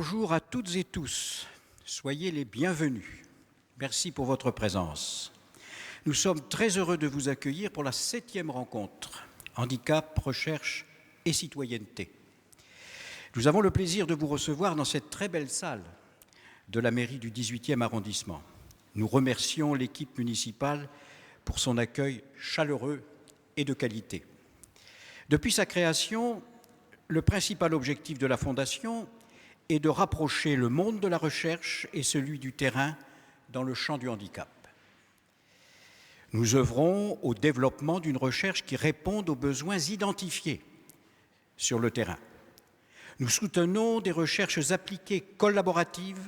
Bonjour à toutes et tous. Soyez les bienvenus. Merci pour votre présence. Nous sommes très heureux de vous accueillir pour la 7e rencontre Handicap, Recherche et Citoyenneté. Nous avons le plaisir de vous recevoir dans cette très belle salle de la mairie du 18e arrondissement. Nous remercions l'équipe municipale pour son accueil chaleureux et de qualité. Depuis sa création, le principal objectif de la Fondation est de rapprocher le monde de la recherche et celui du terrain dans le champ du handicap. Nous œuvrons au développement d'une recherche qui réponde aux besoins identifiés sur le terrain. Nous soutenons des recherches appliquées collaboratives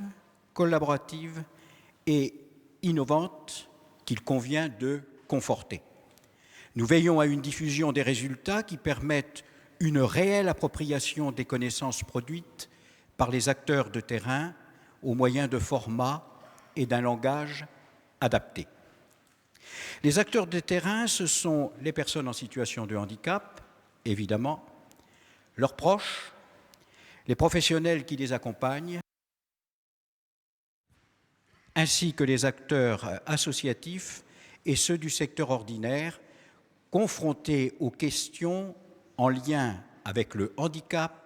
et innovantes qu'il convient de conforter. Nous veillons à une diffusion des résultats qui permettent une réelle appropriation des connaissances produites par les acteurs de terrain au moyen de formats et d'un langage adapté. Les acteurs de terrain, ce sont les personnes en situation de handicap, évidemment, leurs proches, les professionnels qui les accompagnent, ainsi que les acteurs associatifs et ceux du secteur ordinaire, confrontés aux questions en lien avec le handicap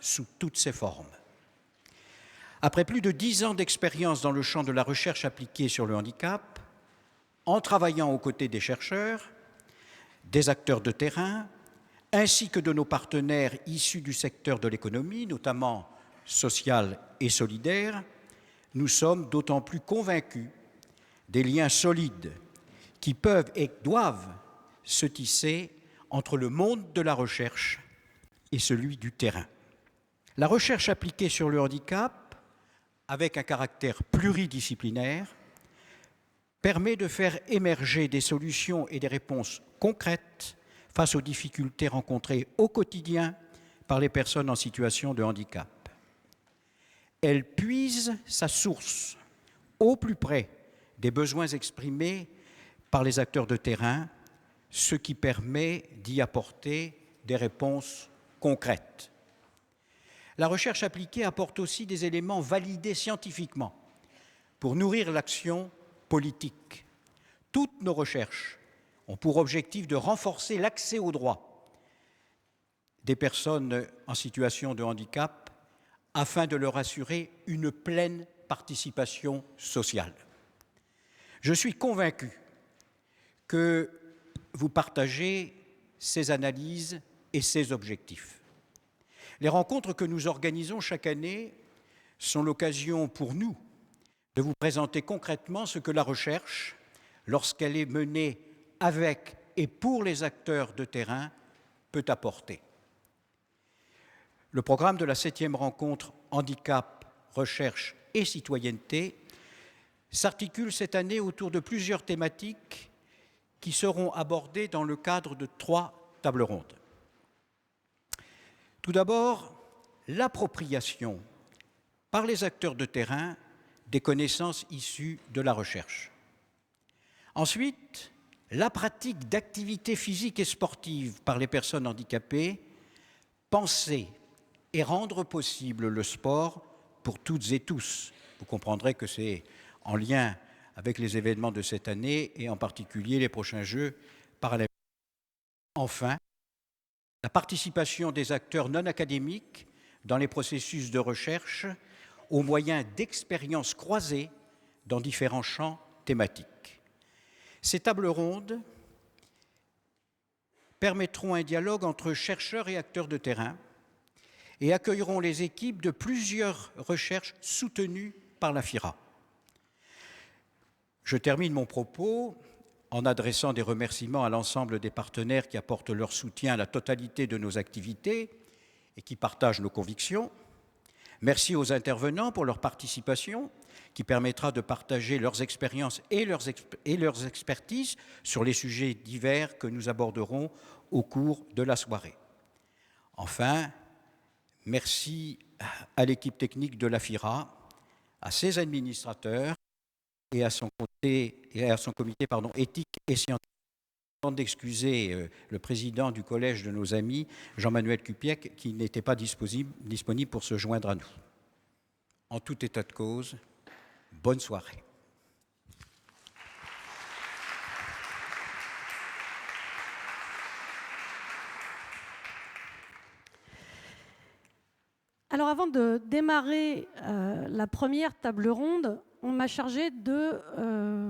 sous toutes ses formes. Après plus de 10 ans d'expérience dans le champ de la recherche appliquée sur le handicap, en travaillant aux côtés des chercheurs, des acteurs de terrain, ainsi que de nos partenaires issus du secteur de l'économie, notamment sociale et solidaire, nous sommes d'autant plus convaincus des liens solides qui peuvent et doivent se tisser entre le monde de la recherche et celui du terrain. La recherche appliquée sur le handicap, avec un caractère pluridisciplinaire, permet de faire émerger des solutions et des réponses concrètes face aux difficultés rencontrées au quotidien par les personnes en situation de handicap. Elle puise sa source au plus près des besoins exprimés par les acteurs de terrain, ce qui permet d'y apporter des réponses concrètes. La recherche appliquée apporte aussi des éléments validés scientifiquement pour nourrir l'action politique. Toutes nos recherches ont pour objectif de renforcer l'accès aux droits des personnes en situation de handicap afin de leur assurer une pleine participation sociale. Je suis convaincu que vous partagez ces analyses et ces objectifs. Les rencontres que nous organisons chaque année sont l'occasion pour nous de vous présenter concrètement ce que la recherche, lorsqu'elle est menée avec et pour les acteurs de terrain, peut apporter. Le programme de la 7e rencontre Handicap, Recherche et Citoyenneté s'articule cette année autour de plusieurs thématiques qui seront abordées dans le cadre de 3 tables rondes. Tout d'abord, l'appropriation par les acteurs de terrain des connaissances issues de la recherche. Ensuite, la pratique d'activités physiques et sportives par les personnes handicapées, penser et rendre possible le sport pour toutes et tous. Vous comprendrez que c'est en lien avec les événements de cette année et en particulier les prochains Jeux paralympiques. Enfin, la participation des acteurs non académiques dans les processus de recherche au moyen d'expériences croisées dans différents champs thématiques. Ces tables rondes permettront un dialogue entre chercheurs et acteurs de terrain et accueilleront les équipes de plusieurs recherches soutenues par la FIRA. Je termine mon propos en adressant des remerciements à l'ensemble des partenaires qui apportent leur soutien à la totalité de nos activités et qui partagent nos convictions. Merci aux intervenants pour leur participation qui permettra de partager leurs expériences et leurs expertises sur les sujets divers que nous aborderons au cours de la soirée. Enfin, merci à l'équipe technique de la FIRA, à ses administrateurs et à son comité éthique et scientifique. d'excuser le président du collège de nos amis, Jean-Manuel Cupiec, qui n'était pas disponible pour se joindre à nous. En tout état de cause, bonne soirée. Alors avant de démarrer la première table ronde, on m'a chargé de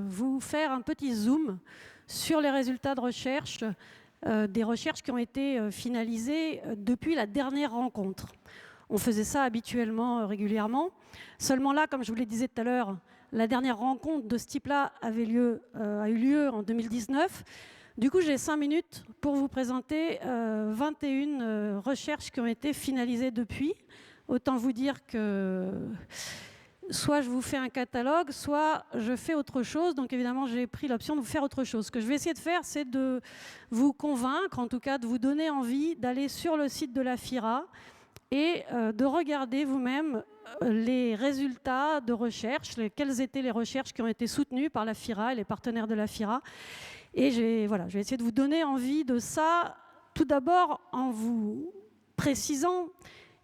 vous faire un petit zoom sur les résultats de recherche, des recherches qui ont été finalisées depuis la dernière rencontre. On faisait ça habituellement, régulièrement. Seulement là, comme je vous le disais tout à l'heure, la dernière rencontre de ce type-là a eu lieu en 2019. Du coup, j'ai 5 minutes pour vous présenter 21 recherches qui ont été finalisées depuis. Autant vous dire que soit je vous fais un catalogue, soit je fais autre chose. Donc évidemment, j'ai pris l'option de vous faire autre chose. Ce que je vais essayer de faire, c'est de vous convaincre, en tout cas de vous donner envie d'aller sur le site de la FIRA et de regarder vous-même les résultats de recherche, quelles étaient les recherches qui ont été soutenues par la FIRA et les partenaires de la FIRA. Et je vais essayer de vous donner envie de ça, tout d'abord en vous précisant,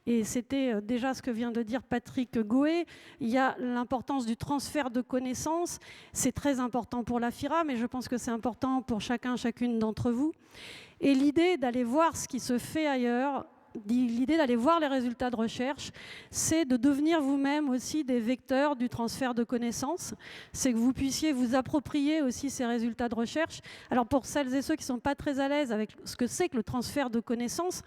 et c'était déjà ce que vient de dire Patrick Goé, il y a l'importance du transfert de connaissances. C'est très important pour la FIRA, mais je pense que c'est important pour chacune d'entre vous. Et l'idée d'aller voir ce qui se fait ailleurs, l'idée d'aller voir les résultats de recherche, c'est de devenir vous-même aussi des vecteurs du transfert de connaissances. C'est que vous puissiez vous approprier aussi ces résultats de recherche. Alors pour celles et ceux qui ne sont pas très à l'aise avec ce que c'est que le transfert de connaissances,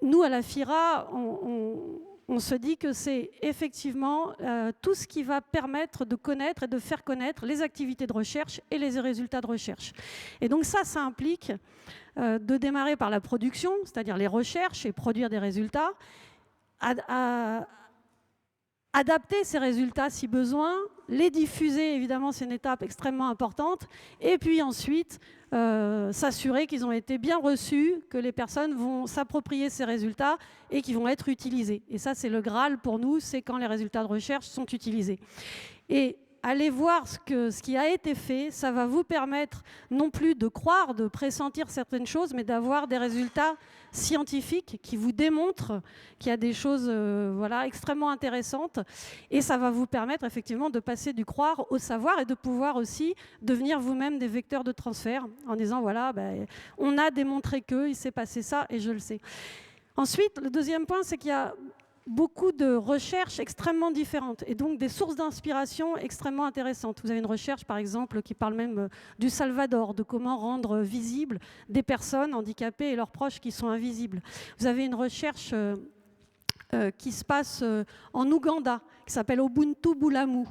nous, à la FIRA, on se dit que c'est effectivement tout ce qui va permettre de connaître et de faire connaître les activités de recherche et les résultats de recherche. Et donc ça implique de démarrer par la production, c'est-à-dire les recherches et produire des résultats, adapter ces résultats si besoin, les diffuser, évidemment, c'est une étape extrêmement importante, et puis ensuite s'assurer qu'ils ont été bien reçus, que les personnes vont s'approprier ces résultats et qu'ils vont être utilisés. Et ça, c'est le Graal pour nous, c'est quand les résultats de recherche sont utilisés. Et allez voir ce qui a été fait, ça va vous permettre non plus de croire, de pressentir certaines choses, mais d'avoir des résultats scientifiques qui vous démontrent qu'il y a des choses extrêmement intéressantes. Et ça va vous permettre effectivement de passer du croire au savoir et de pouvoir aussi devenir vous-même des vecteurs de transfert en disant voilà, on a démontré qu'il s'est passé ça et je le sais. Ensuite, le deuxième point, c'est qu'il y a beaucoup de recherches extrêmement différentes et donc des sources d'inspiration extrêmement intéressantes. Vous avez une recherche, par exemple, qui parle même du Salvador, de comment rendre visibles des personnes handicapées et leurs proches qui sont invisibles. Vous avez une recherche qui se passe en Ouganda, qui s'appelle Ubuntu Bulamu,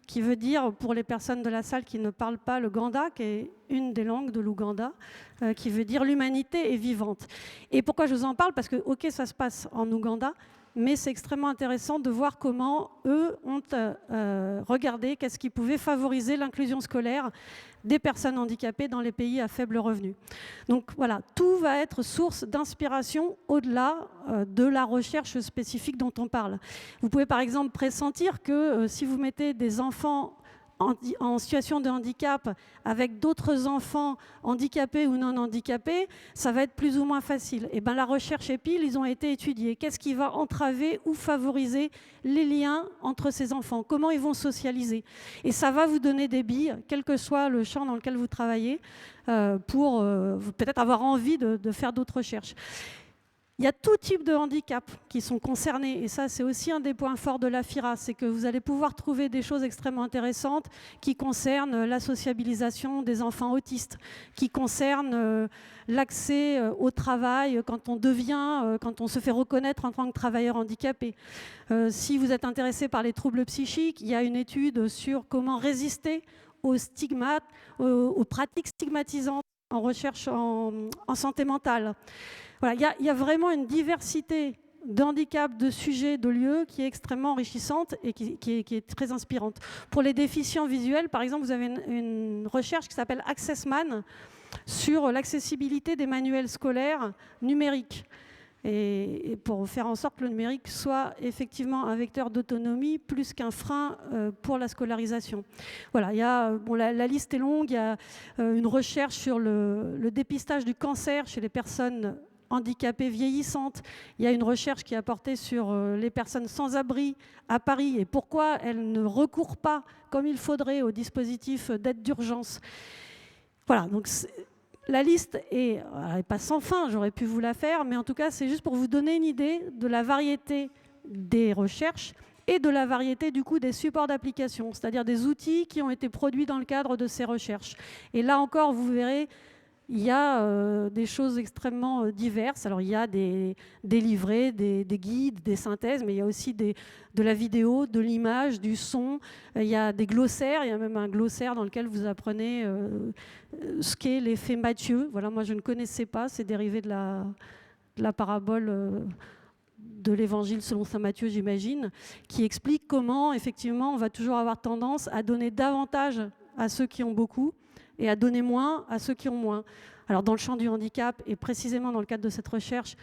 qui veut dire, pour les personnes de la salle qui ne parlent pas le Ganda, qui est une des langues de l'Ouganda, qui veut dire l'humanité est vivante. Et pourquoi je vous en parle? Parce que, ok, ça se passe en Ouganda, mais c'est extrêmement intéressant de voir comment eux ont regardé qu'est-ce qui pouvait favoriser l'inclusion scolaire des personnes handicapées dans les pays à faible revenu. Donc voilà, tout va être source d'inspiration au-delà de la recherche spécifique dont on parle. Vous pouvez par exemple pressentir que si vous mettez des enfants en situation de handicap avec d'autres enfants handicapés ou non handicapés, ça va être plus ou moins facile. Et bien la recherche EPIL, ils ont été étudiés. Qu'est-ce qui va entraver ou favoriser les liens entre ces enfants? Comment ils vont socialiser? Et ça va vous donner des billes, quel que soit le champ dans lequel vous travaillez, pour peut-être avoir envie de faire d'autres recherches. Il y a tout type de handicaps qui sont concernés et ça c'est aussi un des points forts de la FIRA, c'est que vous allez pouvoir trouver des choses extrêmement intéressantes qui concernent la sociabilisation des enfants autistes, qui concernent l'accès au travail quand on se fait reconnaître en tant que travailleur handicapé. Si vous êtes intéressé par les troubles psychiques, il y a une étude sur comment résister aux stigmates, aux pratiques stigmatisantes en recherche en santé mentale. Voilà, il y a vraiment une diversité d'handicaps, de sujets, de lieux qui est extrêmement enrichissante et qui est très inspirante. Pour les déficients visuels, par exemple, vous avez une recherche qui s'appelle AccessMan sur l'accessibilité des manuels scolaires numériques. et pour faire en sorte que le numérique soit effectivement un vecteur d'autonomie plus qu'un frein pour la scolarisation. Voilà, il y a, bon, la liste est longue, il y a une recherche sur le dépistage du cancer chez les personnes handicapées vieillissantes. Il y a une recherche qui a porté sur les personnes sans abri à Paris et pourquoi elles ne recourent pas comme il faudrait au dispositif d'aide d'urgence. Voilà, donc la liste est pas sans fin, j'aurais pu vous la faire, mais en tout cas, c'est juste pour vous donner une idée de la variété des recherches et de la variété du coup des supports d'application, c'est-à-dire des outils qui ont été produits dans le cadre de ces recherches. Et là encore, vous verrez, il y a des choses extrêmement diverses. Alors il y a des livrets, des guides, des synthèses, mais il y a aussi de la vidéo, de l'image, du son. Il y a des glossaires, il y a même un glossaire dans lequel vous apprenez ce qu'est l'effet Mathieu. Voilà, moi je ne connaissais pas, c'est dérivé de la parabole de l'évangile selon saint Matthieu, j'imagine, qui explique comment effectivement on va toujours avoir tendance à donner davantage à ceux qui ont beaucoup et à donner moins à ceux qui ont moins. Alors dans le champ du handicap, et précisément dans le cadre de cette recherche,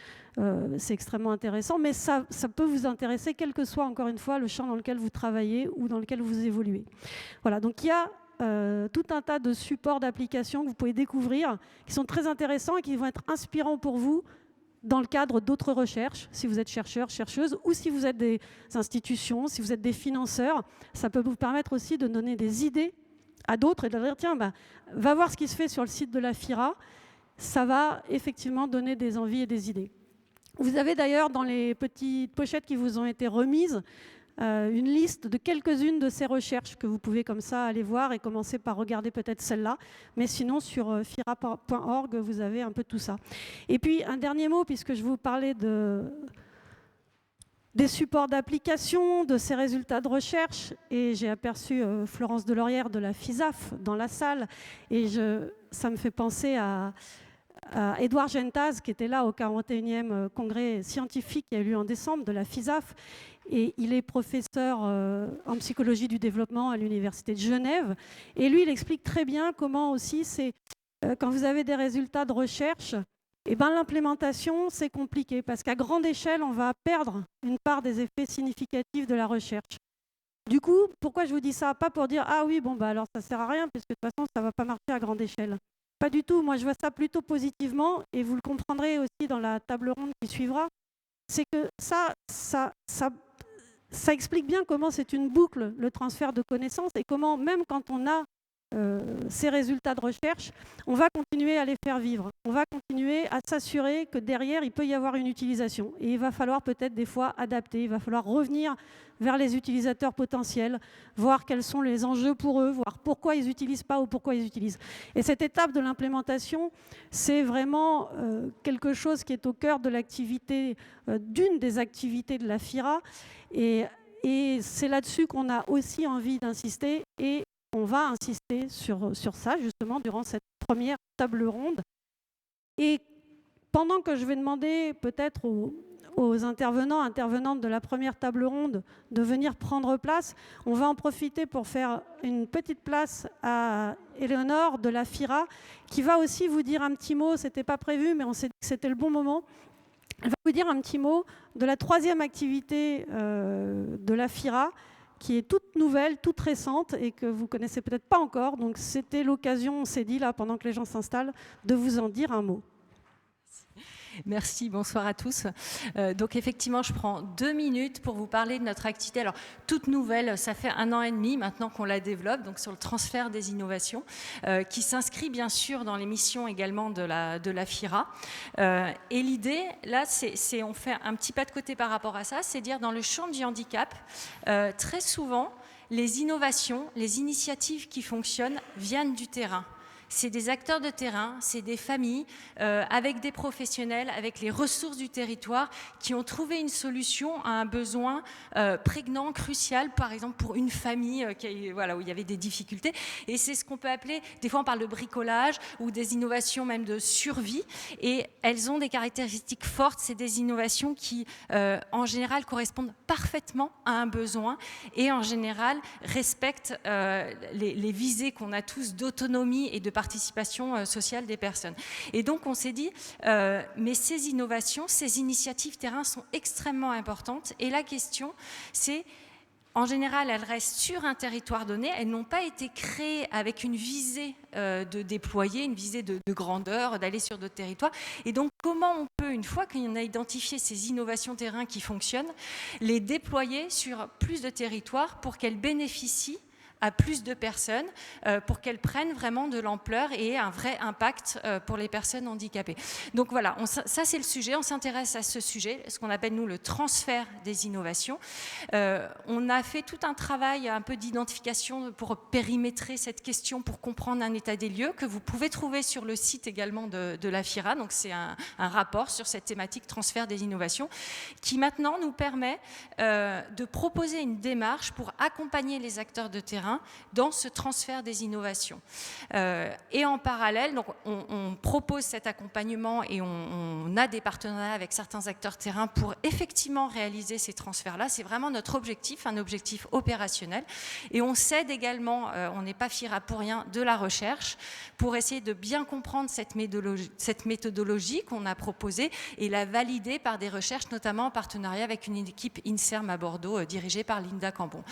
c'est extrêmement intéressant, mais ça peut vous intéresser, quel que soit, encore une fois, le champ dans lequel vous travaillez ou dans lequel vous évoluez. Voilà, donc il y a tout un tas de supports d'application que vous pouvez découvrir, qui sont très intéressants et qui vont être inspirants pour vous dans le cadre d'autres recherches, si vous êtes chercheur, chercheuse, ou si vous êtes des institutions, si vous êtes des financeurs. Ça peut vous permettre aussi de donner des idées à d'autres et de dire tiens, va voir ce qui se fait sur le site de la FIRA, ça va effectivement donner des envies et des idées. Vous avez d'ailleurs dans les petites pochettes qui vous ont été remises une liste de quelques-unes de ces recherches que vous pouvez comme ça aller voir et commencer par regarder peut-être celle-là, mais sinon sur fira.org vous avez un peu tout ça. Et puis un dernier mot, puisque je vous parlais des supports d'application, de ces résultats de recherche. Et j'ai aperçu Florence Delorière de la FISAF dans la salle. Et ça me fait penser à Édouard Gentaz, qui était là au 41e congrès scientifique qui a eu lieu en décembre de la FISAF. Et il est professeur en psychologie du développement à l'Université de Genève. Et lui, il explique très bien comment aussi c'est quand vous avez des résultats de recherche, eh ben, l'implémentation, c'est compliqué parce qu'à grande échelle, on va perdre une part des effets significatifs de la recherche. Du coup, pourquoi je vous dis ça? Pas pour dire « Ah oui, bon, alors ça ne sert à rien, parce que de toute façon, ça ne va pas marcher à grande échelle. » Pas du tout. Moi, je vois ça plutôt positivement, et vous le comprendrez aussi dans la table ronde qui suivra. C'est que ça explique bien comment c'est une boucle, le transfert de connaissances, et comment, même quand on a ces résultats de recherche, on va continuer à les faire vivre. On va continuer à s'assurer que derrière, il peut y avoir une utilisation. Et il va falloir peut-être des fois adapter, il va falloir revenir vers les utilisateurs potentiels, voir quels sont les enjeux pour eux, voir pourquoi ils n'utilisent pas ou pourquoi ils utilisent. Et cette étape de l'implémentation, c'est vraiment quelque chose qui est au cœur de l'activité, d'une des activités de la FIRA. Et c'est là-dessus qu'on a aussi envie d'insister. Et on va insister sur ça, justement, durant cette première table ronde. Et pendant que je vais demander peut-être aux intervenantes de la première table ronde de venir prendre place, on va en profiter pour faire une petite place à Éléonore de la FIRA, qui va aussi vous dire un petit mot, c'était pas prévu, mais on s'est dit que c'était le bon moment. Elle va vous dire un petit mot de la troisième activité de la FIRA, qui est toute nouvelle, toute récente et que vous ne connaissez peut-être pas encore. Donc c'était l'occasion, on s'est dit là, pendant que les gens s'installent, de vous en dire un mot. Merci, bonsoir à tous. Donc effectivement, je prends 2 minutes pour vous parler de notre activité. Alors, toute nouvelle, ça fait 1 an et demi maintenant qu'on la développe, donc sur le transfert des innovations, qui s'inscrit bien sûr dans les missions également de la FIRA. Et l'idée, là, c'est on fait un petit pas de côté par rapport à ça, c'est dire dans le champ du handicap, très souvent, les innovations, les initiatives qui fonctionnent viennent du terrain. C'est des acteurs de terrain, c'est des familles avec des professionnels, avec les ressources du territoire qui ont trouvé une solution à un besoin prégnant, crucial, par exemple pour une famille où il y avait des difficultés. Et c'est ce qu'on peut appeler, des fois on parle de bricolage ou des innovations même de survie. Et elles ont des caractéristiques fortes, c'est des innovations qui, en général, correspondent parfaitement à un besoin et, en général, respectent les visées qu'on a tous d'autonomie et de participation sociale des personnes. Et donc, on s'est dit, mais ces innovations, ces initiatives terrain sont extrêmement importantes. Et la question, c'est... En général, elles restent sur un territoire donné, elles n'ont pas été créées avec une visée de déployer, une visée de grandeur, d'aller sur d'autres territoires. Et donc, comment on peut, une fois qu'on a identifié ces innovations terrain qui fonctionnent, les déployer sur plus de territoires pour qu'elles bénéficient à plus de personnes, pour qu'elles prennent vraiment de l'ampleur et un vrai impact pour les personnes handicapées. Donc voilà, ça c'est le sujet, on s'intéresse à ce sujet, ce qu'on appelle nous le transfert des innovations. On a fait tout un travail un peu d'identification pour périmétrer cette question, pour comprendre un état des lieux, que vous pouvez trouver sur le site également de la FIRA, donc c'est un rapport sur cette thématique transfert des innovations, qui maintenant nous permet de proposer une démarche pour accompagner les acteurs de terrain dans ce transfert des innovations. Et en parallèle, donc on propose cet accompagnement et on a des partenariats avec certains acteurs terrain pour effectivement réaliser ces transferts-là. C'est vraiment notre objectif, un objectif opérationnel. Et on s'aide également, on n'est pas FIRA pour rien, de la recherche pour essayer de bien comprendre cette méthodologie qu'on a proposée et la valider par des recherches, notamment en partenariat avec une équipe INSERM à Bordeaux, dirigée par Linda Cambon.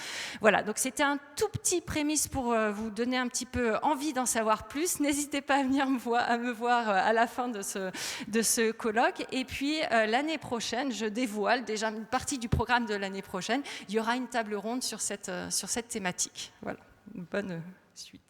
Voilà, donc c'était un tout petit prémisse pour vous donner un petit peu envie d'en savoir plus. N'hésitez pas à venir me voir à la fin de ce colloque. Et puis l'année prochaine, je dévoile déjà une partie du programme de l'année prochaine. Il y aura une table ronde sur cette thématique. Voilà, une bonne suite.